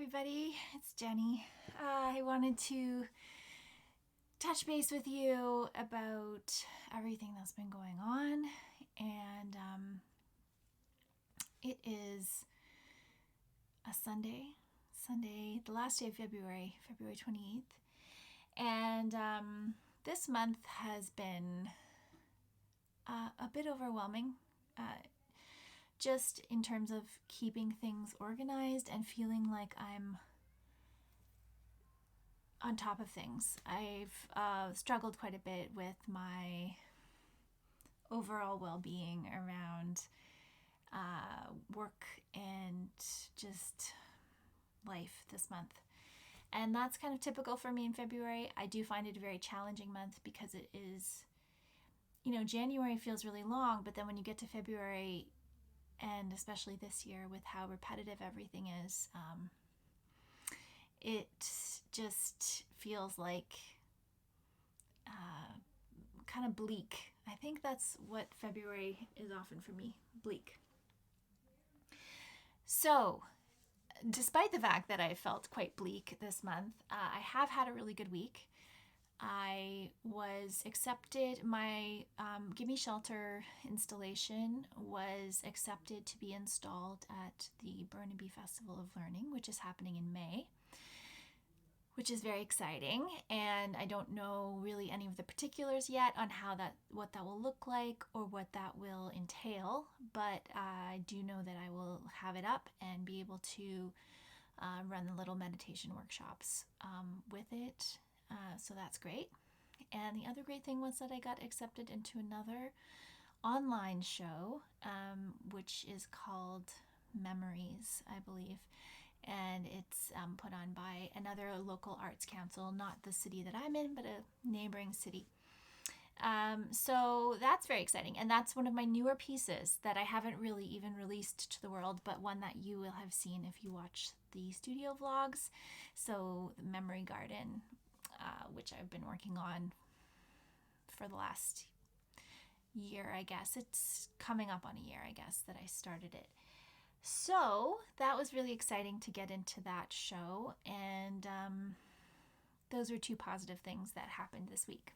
everybody. It's Jenny. I wanted to touch base with you about everything that's been going on. And it is a Sunday, the last day of February 28th. And this month has been a bit overwhelming. Just in terms of keeping things organized and feeling like I'm on top of things. I've struggled quite a bit with my overall well-being around work and just life this month. And that's kind of typical for me in February. I do find it a very challenging month because it is, January feels really long, but then when you get to February, and especially this year with how repetitive everything is, it just feels like kind of bleak. I think that's what February is often for me, bleak. So, despite the fact that I felt quite bleak this month, I have had a really good week. I was accepted, my Gimme Shelter installation was accepted to be installed at the Burnaby Festival of Learning, which is happening in May, which is very exciting. And I don't know really any of the particulars yet on what that will look like or what that will entail, but I do know that I will have it up and be able to run the little meditation workshops with it. So that's great. And the other great thing was that I got accepted into another online show, which is called Memories, I believe. And it's put on by another local arts council, not the city that I'm in, but a neighboring city. So that's very exciting. And that's one of my newer pieces that I haven't really even released to the world, but one that you will have seen if you watch the studio vlogs. So the Memory Garden, which I've been working on for the last year, I guess. It's coming up on a year, I guess, that I started it. So that was really exciting to get into that show. And those are two positive things that happened this week.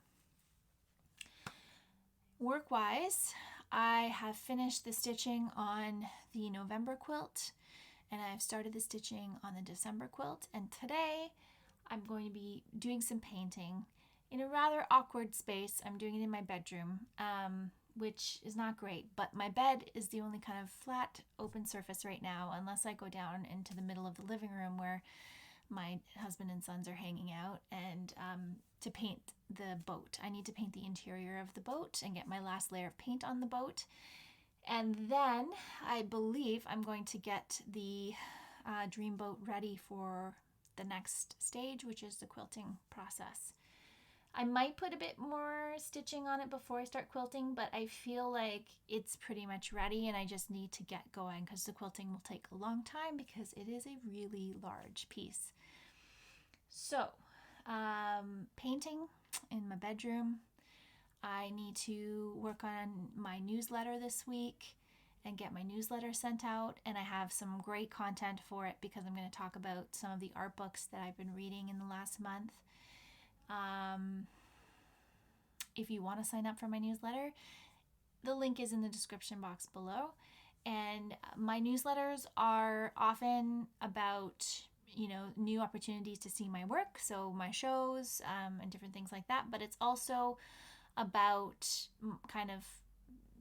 Work-wise, I have finished the stitching on the November quilt, and I've started the stitching on the December quilt. And today, I'm going to be doing some painting in a rather awkward space. I'm doing it in my bedroom, which is not great, but my bed is the only kind of flat open surface right now, unless I go down into the middle of the living room where my husband and sons are hanging out, and to paint the boat. I need to paint the interior of the boat and get my last layer of paint on the boat. And then I believe I'm going to get the dream boat ready for the next stage, which is the quilting process. I might put a bit more stitching on it before I start quilting, but I feel like it's pretty much ready and I just need to get going because the quilting will take a long time because it is a really large piece. So, painting in my bedroom. I need to work on my newsletter this week and get my newsletter sent out, and I have some great content for it because I'm going to talk about some of the art books that I've been reading in the last month. If you want to sign up for my newsletter, the link is in the description box below. And my newsletters are often about, new opportunities to see my work, so my shows and different things like that. But it's also about kind of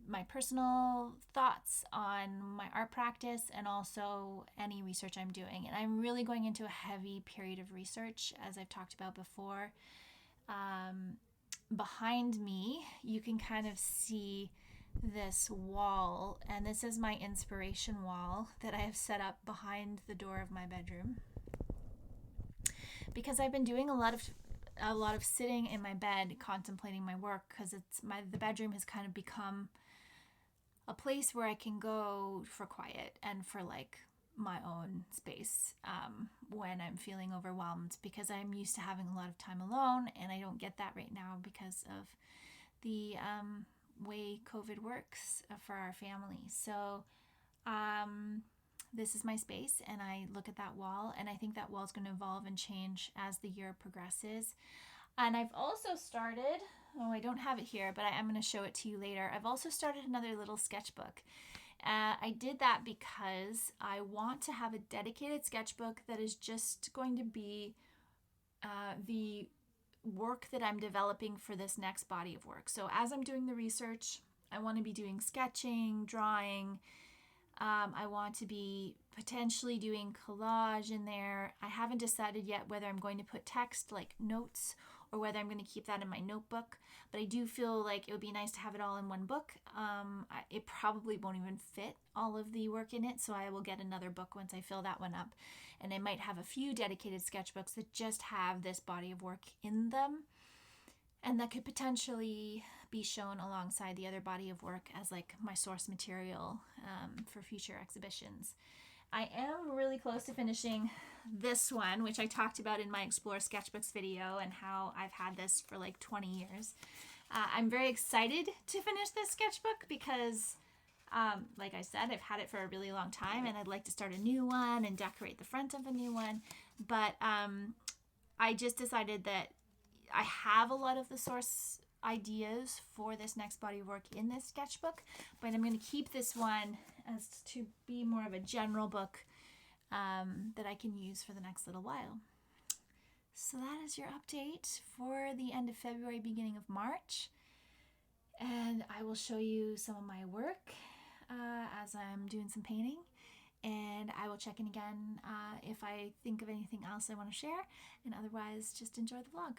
my personal thoughts on my art practice and also any research I'm doing. And I'm really going into a heavy period of research, as I've talked about before. Behind me, you can kind of see this wall, and this is my inspiration wall that I have set up behind the door of my bedroom. Because I've been doing a lot of sitting in my bed contemplating my work, because the bedroom has kind of become a place where I can go for quiet and for like my own space when I'm feeling overwhelmed, because I'm used to having a lot of time alone and I don't get that right now because of the way COVID works for our family. So this is my space, and I look at that wall, and I think that wall is going to evolve and change as the year progresses. And I've also started, oh, I don't have it here, but I'm going to show it to you later. I've also started another little sketchbook. I did that because I want to have a dedicated sketchbook that is just going to be the work that I'm developing for this next body of work. So as I'm doing the research, I want to be doing sketching, drawing. I want to be potentially doing collage in there. I haven't decided yet whether I'm going to put text like notes or whether I'm going to keep that in my notebook. But I do feel like it would be nice to have it all in one book. It probably won't even fit all of the work in it, so I will get another book once I fill that one up. And I might have a few dedicated sketchbooks that just have this body of work in them, and that could potentially be shown alongside the other body of work as like my source material for future exhibitions. I am really close to finishing this one, which I talked about in my Explore Sketchbooks video and how I've had this for like 20 years. I'm very excited to finish this sketchbook because, like I said, I've had it for a really long time and I'd like to start a new one and decorate the front of a new one. But I just decided that I have a lot of the source ideas for this next body of work in this sketchbook, but I'm going to keep this one as to be more of a general book that I can use for the next little while. So that is your update for the end of February, beginning of March. And I will show you some of my work as I'm doing some painting. And I will check in again if I think of anything else I want to share. And otherwise, just enjoy the vlog.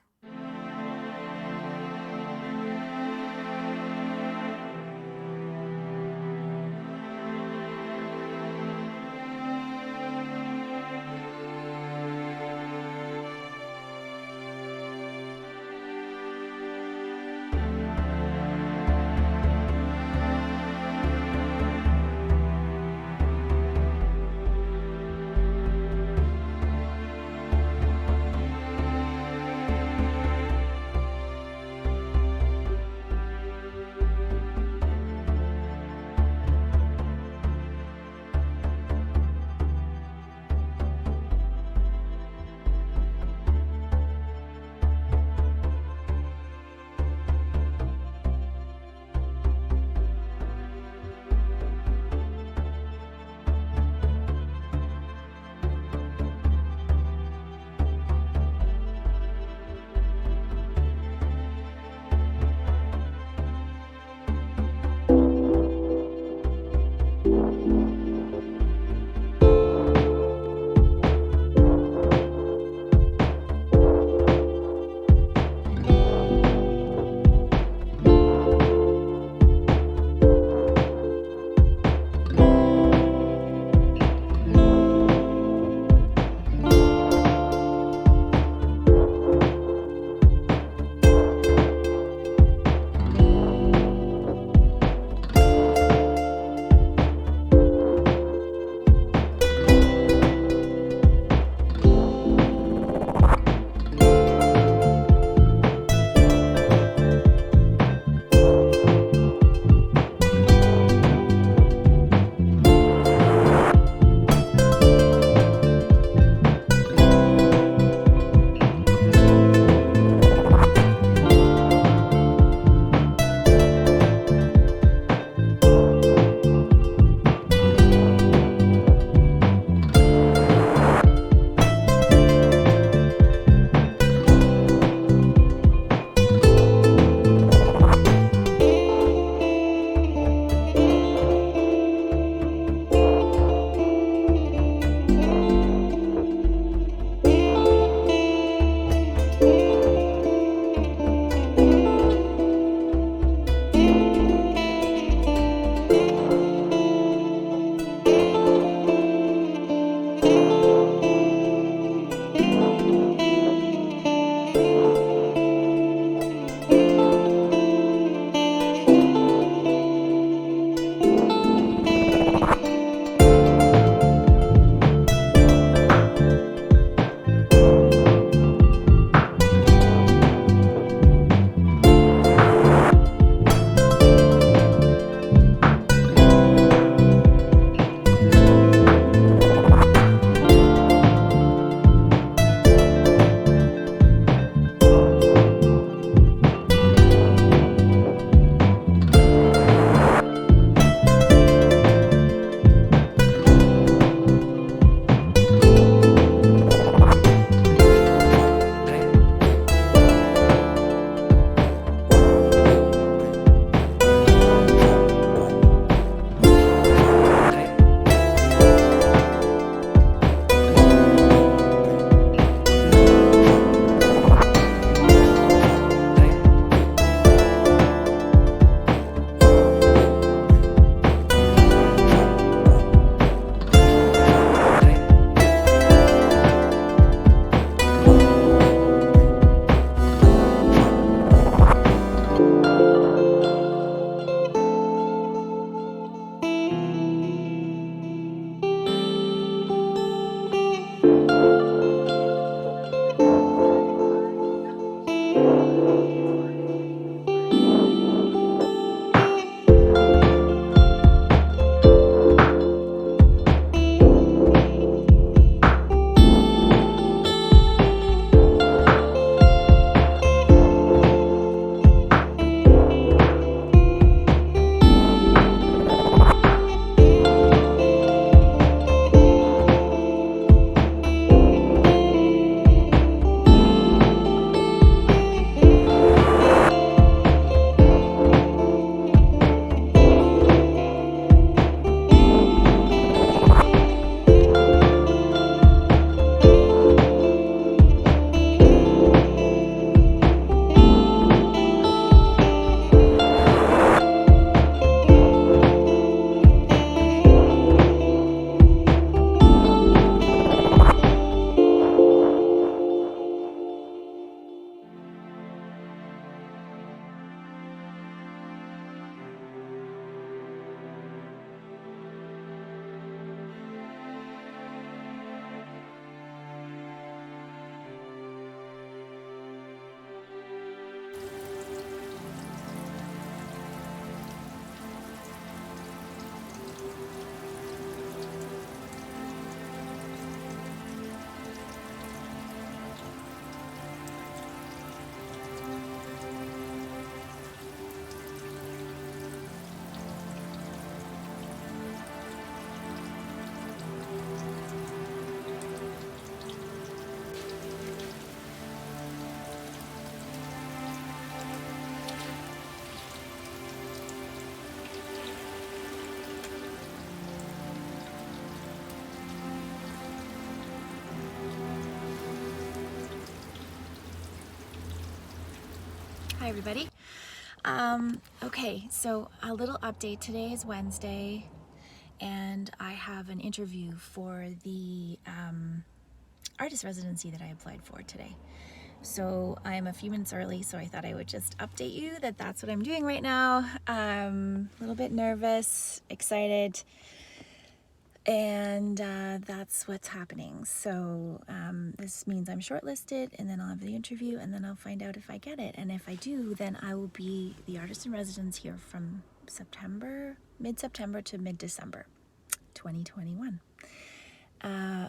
Hi everybody. Okay, so a little update. Today is Wednesday and I have an interview for the artist residency that I applied for today. So I'm a few minutes early, so I thought I would just update you that that's what I'm doing right now. A little bit nervous, excited, and that's what's happening. So this means I'm shortlisted, and then I'll have the interview, and then I'll find out if I get it. And if I do, then I will be the artist in residence here from mid-September to mid-December 2021.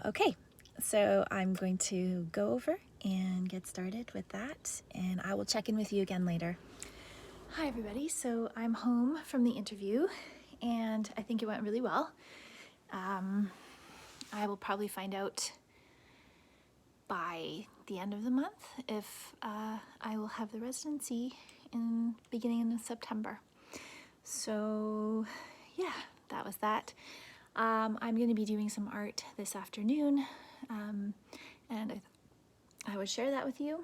Okay, so I'm going to go over and get started with that, and I will check in with you again later. Hi everybody, so I'm home from the interview, and I think it went really well. I will probably find out by the end of the month if I will have the residency in beginning of September. So yeah, that was that. I'm going to be doing some art this afternoon, and I would share that with you.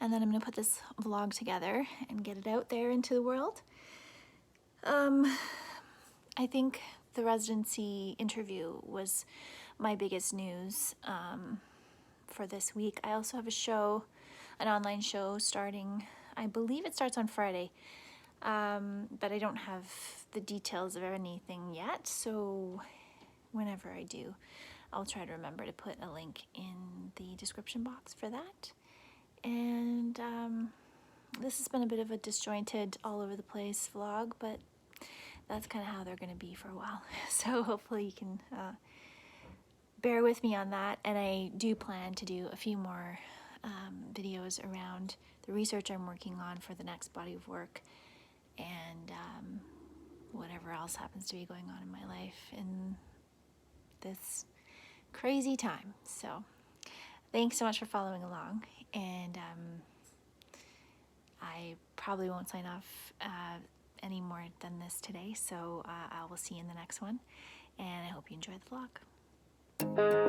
And then I'm going to put this vlog together and get it out there into the world. I think the residency interview was my biggest news for this week. I also have a show, an online show starting, I believe it starts on Friday, but I don't have the details of anything yet, so whenever I do, I'll try to remember to put a link in the description box for that. And this has been a bit of a disjointed, all over the place vlog, but that's kind of how they're going to be for a while. So hopefully you can bear with me on that. And I do plan to do a few more videos around the research I'm working on for the next body of work, and whatever else happens to be going on in my life in this crazy time. So thanks so much for following along, and I probably won't sign off any more than this today, so I will see you in the next one, and I hope you enjoy the vlog.